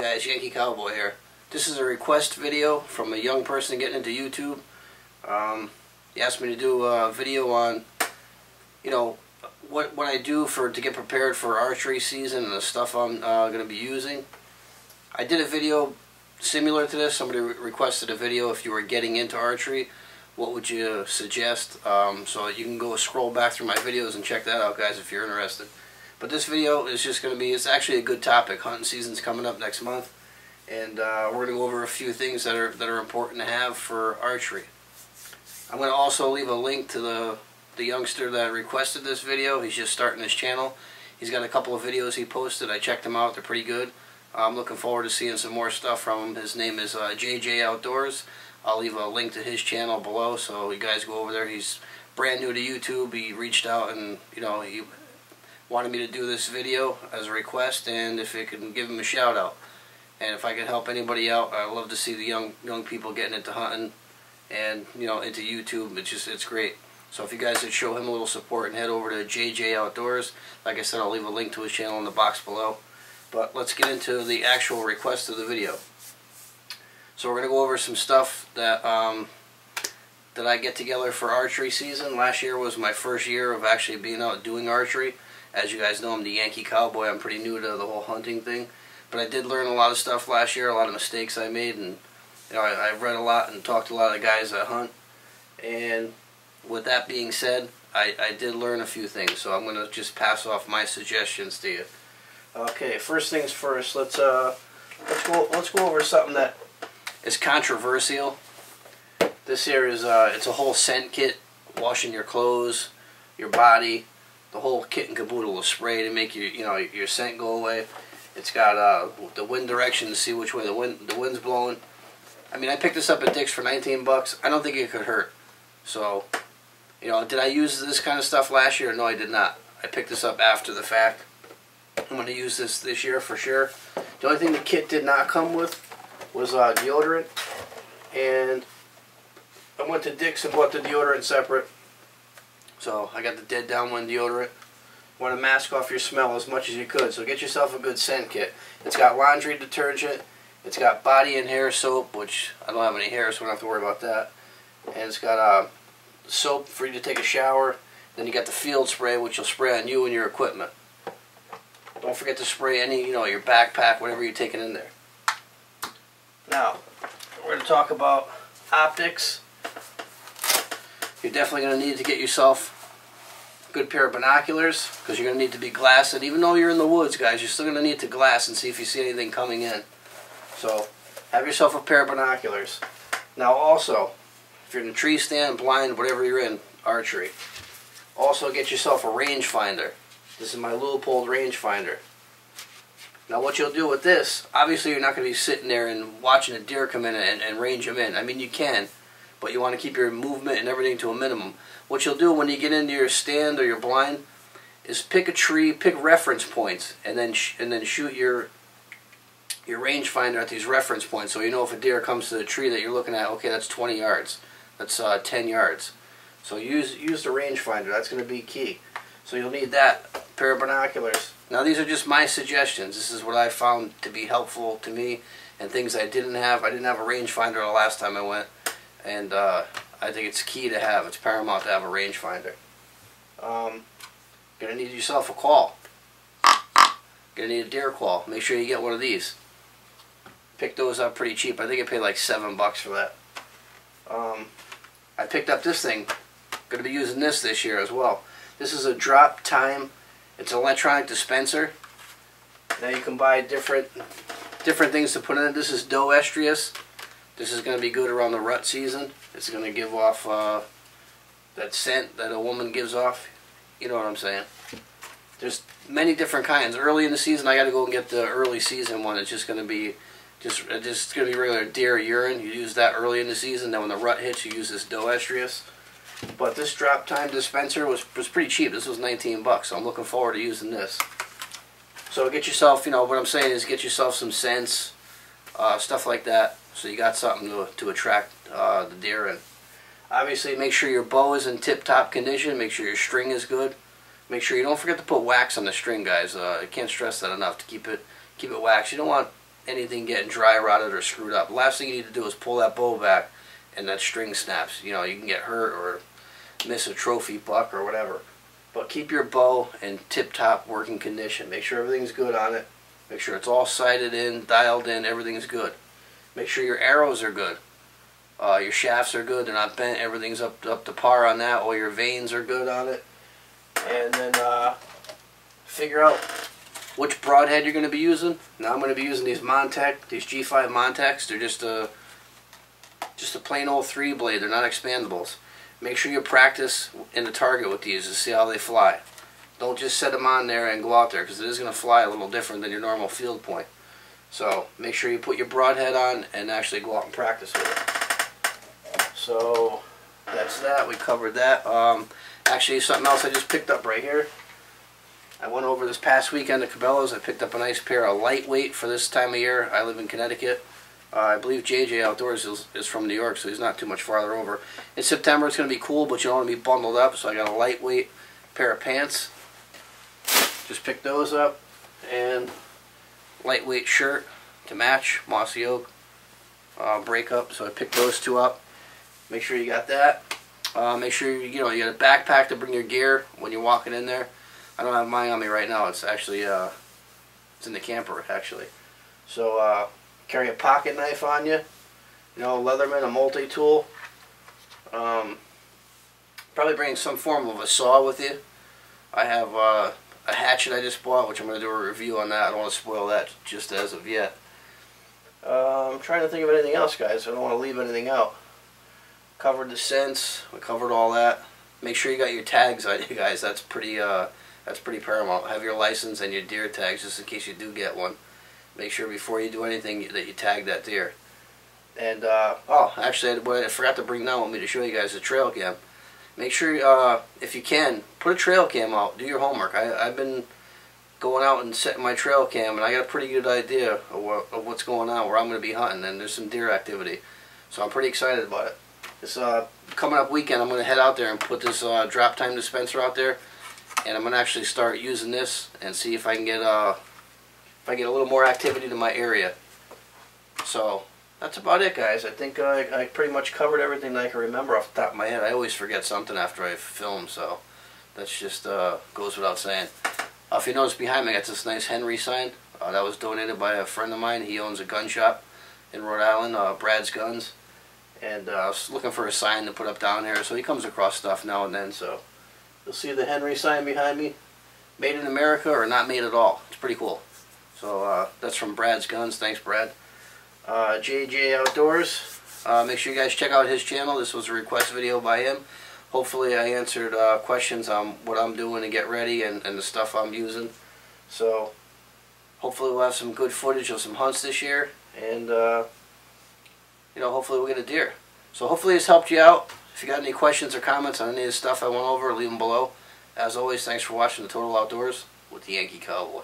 guys, Yankee Cowboy here. This is a request video from a young person getting into YouTube. He asked me to do a video on, what I do to get prepared for archery season and the stuff I'm going to be using. I did a video similar to this. Somebody requested a video if you were getting into archery. What would you suggest? So you can go scroll back through my videos and check that out, guys, if you're interested. But this video is just going to be, it's actually a good topic. Hunting season's coming up next month, and we're going to go over a few things that are important to have for archery. I'm going to also leave a link to the youngster that requested this video. He's just starting his channel. He's got a couple of videos he posted. I checked them out. They're pretty good. I'm looking forward to seeing some more stuff from him. His name is JJ Outdoors. I'll leave a link to his channel below, so you guys go over there. He's brand new to YouTube. He reached out and, he wanted me to do this video as a request, and if it can give him a shout out. And if I can help anybody out, I love to see the young people getting into hunting and into YouTube. It's great. So if you guys would show him a little support and head over to JJ Outdoors, like I said, I'll leave a link to his channel in the box below. But let's get into the actual request of the video. So we're going to go over some stuff that that I get together for archery season. Last year was my first year of actually being out doing archery. As you guys know, I'm the Yankee Cowboy. I'm pretty new to the whole hunting thing. But I did learn a lot of stuff last year, a lot of mistakes I made, and I've read a lot and talked to a lot of the guys that hunt. And with that being said, I did learn a few things, so I'm going to just pass off my suggestions to you. Okay, first things first, let's go over something that is controversial. This here is it's a whole scent kit, washing your clothes, your body, the whole kit and caboodle of spray to make your scent go away. It's got the wind direction to see which way the wind's blowing. I mean, I picked this up at Dick's for 19 bucks. I don't think it could hurt. So, did I use this kind of stuff last year? No, I did not. I picked this up after the fact. I'm going to use this year for sure. The only thing the kit did not come with was deodorant, and I went to Dick's and bought the deodorant separate. So I got the dead downwind deodorant. Want to mask off your smell as much as you could, so get yourself a good scent kit. It's got laundry detergent, it's got body and hair soap, which I don't have any hair, so I don't have to worry about that. And it's got soap for you to take a shower. Then you got the field spray, which will spray on you and your equipment. Don't forget to spray any, your backpack, whatever you're taking in there. Now, we're going to talk about optics. You're definitely going to need to get yourself a good pair of binoculars, because you're going to need to be glassing. Even though you're in the woods, guys, you're still going to need to glass and see if you see anything coming in. So, have yourself a pair of binoculars. Now also, if you're in a tree stand, blind, whatever you're in, archery, also get yourself a rangefinder. This is my Leupold rangefinder. Now what you'll do with this, obviously you're not going to be sitting there and watching a deer come in and range them in. I mean, you can, but you want to keep your movement and everything to a minimum. What you'll do when you get into your stand or your blind is pick a tree, pick reference points, and then shoot your rangefinder at these reference points, so you know if a deer comes to the tree that you're looking at, okay, that's 20 yards, that's 10 yards. So use the rangefinder. That's going to be key. So you'll need that pair of binoculars. Now these are just my suggestions. This is what I found to be helpful to me, and things I didn't have. I didn't have a rangefinder the last time I went, and I think it's key to have. It's paramount to have a rangefinder. Gonna need yourself a call. Gonna need a deer call. Make sure you get one of these. Picked those up pretty cheap. I think I paid like $7 for that. I picked up this thing. Gonna be using this year as well. This is a drop time. It's an electronic dispenser. Now you can buy different things to put in it. This is doe estrius. This is going to be good around the rut season. It's going to give off that scent that a woman gives off. You know what I'm saying? There's many different kinds. Early in the season, I got to go and get the early season one. It's just going to be just going to be regular deer urine. You use that early in the season. Then when the rut hits, you use this doe estrius. But this drop time dispenser was pretty cheap. This was 19 bucks, so I'm looking forward to using this. So get yourself, what I'm saying is get yourself some scents, stuff like that, so you got something to attract the deer in. Obviously, make sure your bow is in tip-top condition. Make sure your string is good. Make sure you don't forget to put wax on the string, guys. I can't stress that enough to keep it waxed. You don't want anything getting dry rotted or screwed up. Last thing you need to do is pull that bow back and that string snaps. You know, you can get hurt or miss a trophy buck or whatever. But keep your bow in tip-top working condition. Make sure everything's good on it. Make sure it's all sighted in, dialed in, everything's good. Make sure your arrows are good. Your shafts are good, they're not bent, everything's up to par on that. All your vanes are good on it. And then figure out which broadhead you're going to be using. Now I'm going to be using these Montec, these G5 Montecs. They're just a plain old 3-blade. They're not expandables. Make sure you practice in the target with these to see how they fly. Don't just set them on there and go out there, because it is going to fly a little different than your normal field point. So make sure you put your broadhead on and actually go out and practice with it. So that's that. We covered that. Actually, something else I just picked up right here. I went over this past weekend to Cabela's. I picked up a nice pair of lightweight for this time of year. I live in Connecticut. I believe JJ Outdoors is from New York, so he's not too much farther over. In September it's going to be cool, but you don't want to be bundled up, so I got a lightweight pair of pants. Just picked those up. And lightweight shirt to match, mossy oak breakup, so I picked those two up. Make sure you got that. Make sure you got a backpack to bring your gear when you're walking in there. I don't have mine on me right now. It's actually it's in the camper actually. So carry a pocket knife on you. You know, Leatherman, a multi-tool. Probably bring some form of a saw with you. I have a hatchet I just bought, which I'm going to do a review on that. I don't want to spoil that just as of yet. I'm trying to think of anything else, guys. I don't want to leave anything out. Covered the scents. We covered all that. Make sure you got your tags on you, guys. That's pretty paramount. Have your license and your deer tags just in case you do get one. Make sure before you do anything that you tag that deer. And oh, actually, what I forgot to bring down with me to show you guys the trail cam. Make sure, if you can, put a trail cam out. Do your homework. I've been going out and setting my trail cam, and I got a pretty good idea of what's going on, where I'm going to be hunting, and there's some deer activity. So I'm pretty excited about it. This coming up weekend, I'm going to head out there and put this drop time dispenser out there, and I'm going to actually start using this and see if I can get a little more activity to my area. So that's about it, guys. I think I pretty much covered everything that I can remember off the top of my head. I always forget something after I film, so that's just goes without saying. If you notice behind me, I got this nice Henry sign. That was donated by a friend of mine. He owns a gun shop in Rhode Island, Brad's Guns. And I was looking for a sign to put up down here, so he comes across stuff now and then. So you'll see the Henry sign behind me. Made in America or not made at all. It's pretty cool. So that's from Brad's Guns. Thanks, Brad. JJ Outdoors. Make sure you guys check out his channel. This was a request video by him. Hopefully I answered questions on what I'm doing to get ready and the stuff I'm using. So hopefully we'll have some good footage of some hunts this year, and hopefully we'll get a deer. So hopefully this helped you out. If you got any questions or comments on any of the stuff I went over, leave them below. As always, thanks for watching The Total Outdoors with the Yankee Cowboy.